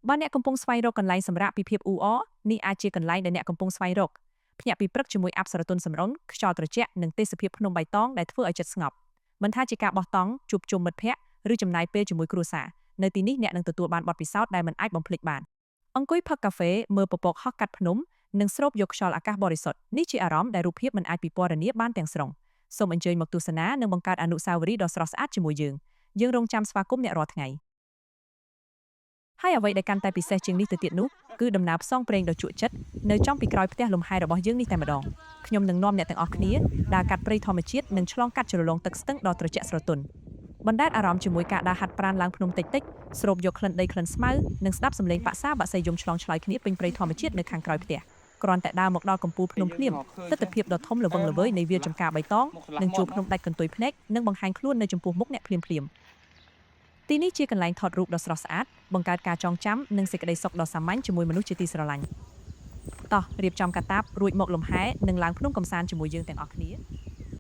បើអ្នកកំពុងស្វែងរកកន្លែងសម្រាកពីភាពអ៊ូអរនេះអាចជាកន្លែងដែលអ្នកកំពុងស្វែងរកភ្ញាក់ពីព្រឹកជាមួយអប្សរទុនសម្រុនខ្យល់ត្រជាក់និងទេសភាពភ្នំបៃតងដែលធ្វើឲ្យចិត្តស្ងប់មិនថាជាការបោះតង់ជួបជុំមិត្តភ័ក្តិឬចំណាយពេលជាមួយគ្រួសារនៅទីនេះអ្នកនឹងទទួលបានបទពិសោធន៍ដែលមិនអាចបំភ្លេចបានអង្គុយផឹកកាហ្វេមើលពពកហោះកាត់ភ្នំនិងស្រូបយកខ្យល់អាកាសបរិសុទ្ធនេះជាអារម្មណ៍ដែលរូបភាពមិនអាចពិពណ៌នាបានទាំងស្រុងសូមអញ្ជើញមកទស្សនានិងបង្កើតអនុស្សាវរីយ៍ដ៏ស្រស់ស្អាតជាមួយយើងរងចាំស្វាគមន៍អ្នករាល់ថ្ងៃហើយអ្វីដែលកាន់តែពិសេសជាងនេះទៅទៀតនោះគឺដំណើរផ្សងព្រេងដ៏ជក់ចិត្តនៅចំពីក្រោយផ្ទះលំហែរបស់យើងនេះតែម្ដងខ្ញុំនឹងនាំអ្នកទាំងអស់គ្នាដើរកាត់ព្រៃធម្មជាតិនិងឆ្លងកាត់ជ្រលងទឹកស្ទឹងដ៏ត្រជាក់ស្រទន់បណ្ដែតអារម្មណ៍ជាមួយការដើរហាត់ប្រាណឡើងភ្នំតិចៗស្រូបយកក្លិនដីក្លិនស្មៅនិងស្ដាប់សំឡេងបក្សាបក្សីយំឆ្លងឆ្លើយគ្នាពេញព្រៃធម្មជាតិនៅខាងក្រោយផ្ទះគ្រាន់តែដើរមកដល់កំពូលភ្នំភ្លាមទិដ្ឋភាពដ៏ធំល្វឹងល្វើយនៃវាលចំការបៃតងនិងជួរភ្នំដាច់កន្ទុយភ្នែកនិងបង្ហាញខ្លួននៅចំពោះមុខអ្នកភ្លាមទីនេះជាកន្លែងថតរូបដ៏ស្រស់ស្អាតបង្កើតការចងចាំនិងសេចក្តីសុខដ៏សាមញ្ញជាមួយមនុស្សជាទីស្រឡាញ់តោះរៀបចំកាតាបរួចមកលំហែនិងឡើងភ្នំកំសាន្តជាមួយយើងទាំងអស់គ្នា